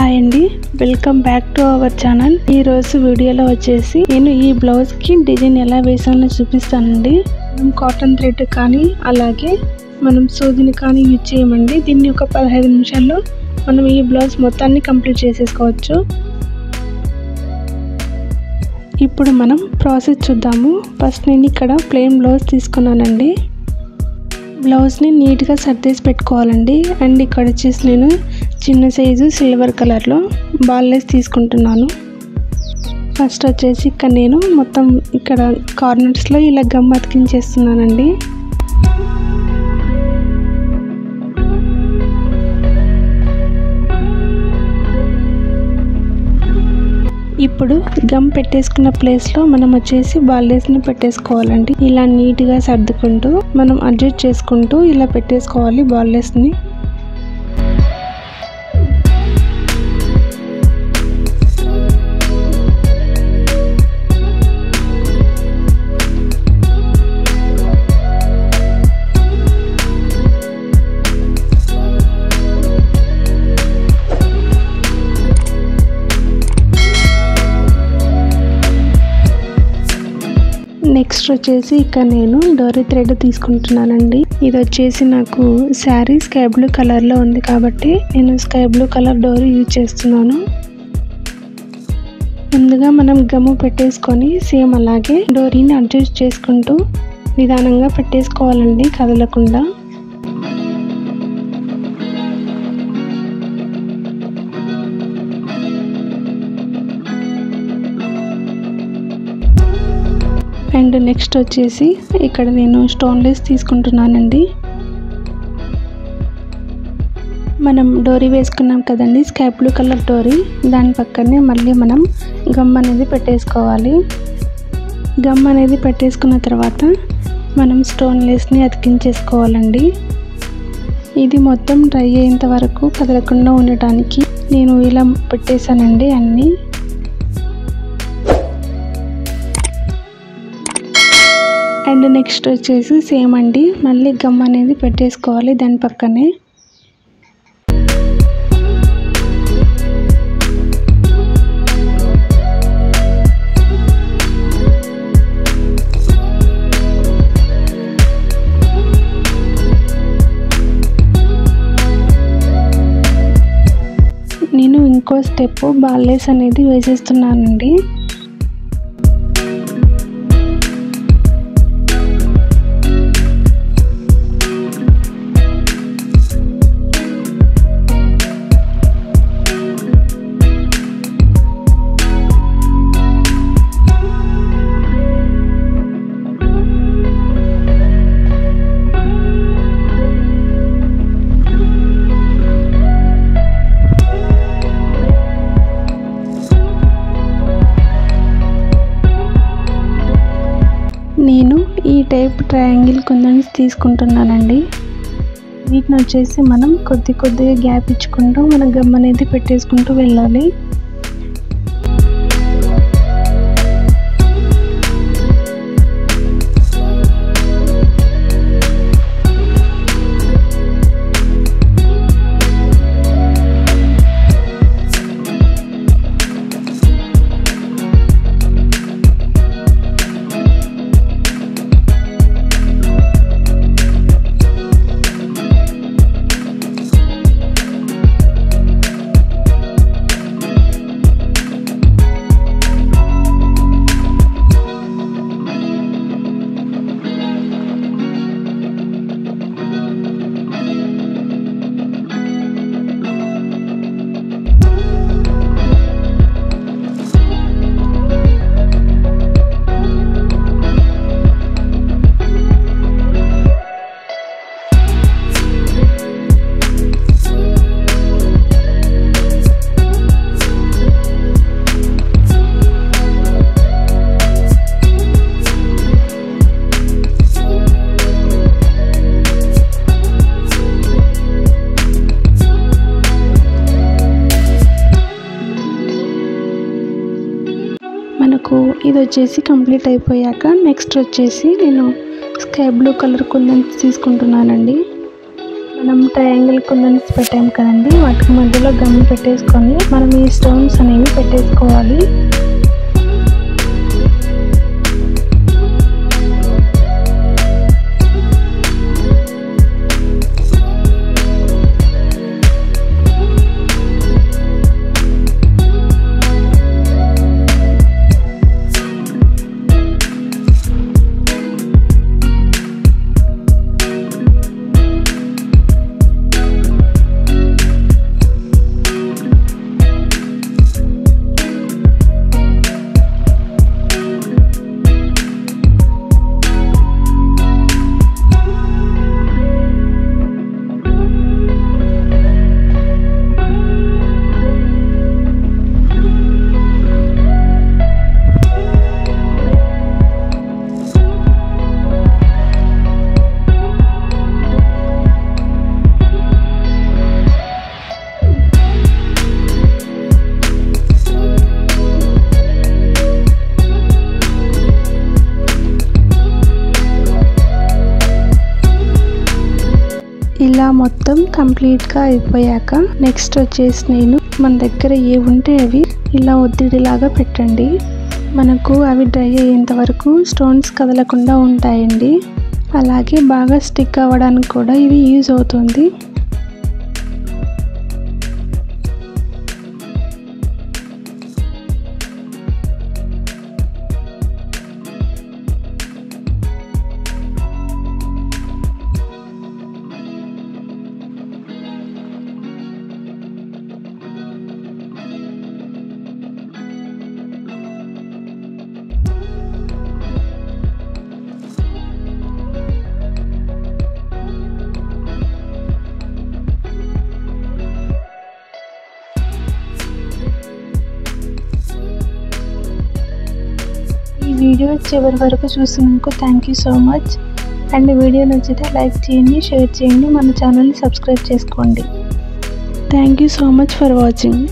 Hi అండి, welcome back to our channel. ఈ రోజు వీడియోలో వచ్చేసి నేను ఈ బ్లౌజ్ కి డిజైన్ ఎలా వేసానో చూపిస్తానండి. మనం కాటన్ థ్రెడ్ కానీ అలాగే మనం సూదిని కానీ యూజ్ చేయమండి. దీన్ని ఒక 15 నిమిషాల్లో మనం ఈ బ్లౌజ్ మొత్తాన్ని కంప్లీట్ చేసేసుకోవచ్చు. ఇప్పుడు మనం ప్రాసెస్ చూద్దాము. ఫస్ట్ నేను ఇక్కడ ప్లెయిన్ బ్లౌజ్ తీసుకున్నానండి. బ్లౌజ్ని నీట్గా సర్దేసి పెట్టుకోవాలండి. అండ్ ఇక్కడ వచ్చేసి నేను చిన్న సైజు సిల్వర్ కలర్లో బాల్లెస్ తీసుకుంటున్నాను. ఫస్ట్ వచ్చేసి ఇక్కడ నేను మొత్తం ఇక్కడ కార్నర్స్లో ఇలా గమ్ అతికించేస్తున్నానండి. ఇప్పుడు గమ్ పెట్టేసుకున్న ప్లేస్లో మనం వచ్చేసి బాల్లెస్ని పెట్టేసుకోవాలండి. ఇలా నీట్గా సర్దుకుంటూ మనం అడ్జస్ట్ చేసుకుంటూ ఇలా పెట్టేసుకోవాలి బాల్లెస్ని. నెక్స్ట్ వచ్చేసి ఇక్కడ నేను డోరీ థ్రెడ్ తీసుకుంటున్నానండి. ఇది వచ్చేసి నాకు శారీ స్కై బ్లూ కలర్లో ఉంది కాబట్టి నేను స్కై బ్లూ కలర్ డోరీ యూజ్ చేస్తున్నాను. ముందుగా మనం గమ్ము పెట్టేసుకొని సేమ్ అలాగే డోరీని అడ్జస్ట్ చేసుకుంటూ నిదానంగా పెట్టేసుకోవాలండి, కదలకుండా. అండ్ నెక్స్ట్ వచ్చేసి ఇక్కడ నేను స్టోన్లెస్ తీసుకుంటున్నానండి. మనం డోరీ వేసుకున్నాం కదండి, స్కై బ్లూ కలర్ డోరీ, దాని పక్కనే మళ్ళీ మనం గమ్ అనేది పెట్టేసుకోవాలి. గమ్ అనేది పెట్టేసుకున్న తర్వాత మనం స్టోన్లెస్ని అతికించేసుకోవాలండి. ఇది మొత్తం డ్రై అయ్యేంత వరకు కదలకుండా ఉండటానికి నేను ఇలా పెట్టేశానండి అన్నీ. అండ్ నెక్స్ట్ వచ్చేసి సేమ్ అండి, మళ్ళీ గమ్ అనేది పెట్టేసుకోవాలి దాని పక్కనే. నేను ఇంకో స్టెప్ బాల్లెస్ అనేది వేసేస్తున్నానండి. నేను ఈ టైప్ ట్రయాంగిల్ కుందన్స్ తీసుకుంటున్నానండి. వీటిని వచ్చేసి మనం కొద్దిగా గ్యాప్ ఇచ్చుకుంటూ మన గమ్ అనేది పెట్టేసుకుంటూ వెళ్ళాలి. మనకు ఇది వచ్చేసి కంప్లీట్ అయిపోయాక నెక్స్ట్ వచ్చేసి నేను స్కై బ్లూ కలర్ కుందన్స్ తీసుకుంటున్నానండి. మనం ట్రయాంగిల్ కుందన్స్ పెట్టాం కదండి, వాటికి మధ్యలో గమ్ పెట్టేసుకొని మనం ఈ స్టోన్స్ అనేవి పెట్టేసుకోవాలి. ఇలా మొత్తం కంప్లీట్గా అయిపోయాక నెక్స్ట్ వచ్చేసి నేను మన దగ్గర ఏ ఉంటే అవి ఇలా ఒత్తిడిలాగా పెట్టండి. మనకు అవి డ్రై అయ్యేంత వరకు స్టోన్స్ కదలకుండా ఉంటాయండి. అలాగే బాగా స్టిక్ అవ్వడానికి కూడా ఇది యూజ్ అవుతుంది. ఈ వీడియో చివరి వరకు చూసినందుకు thank you so much. And video నచ్చితే లైక్ చేయండి, షేర్ చేయండి, మన ఛానల్ని సబ్స్క్రైబ్ చేసుకోండి. Thank you so much for watching.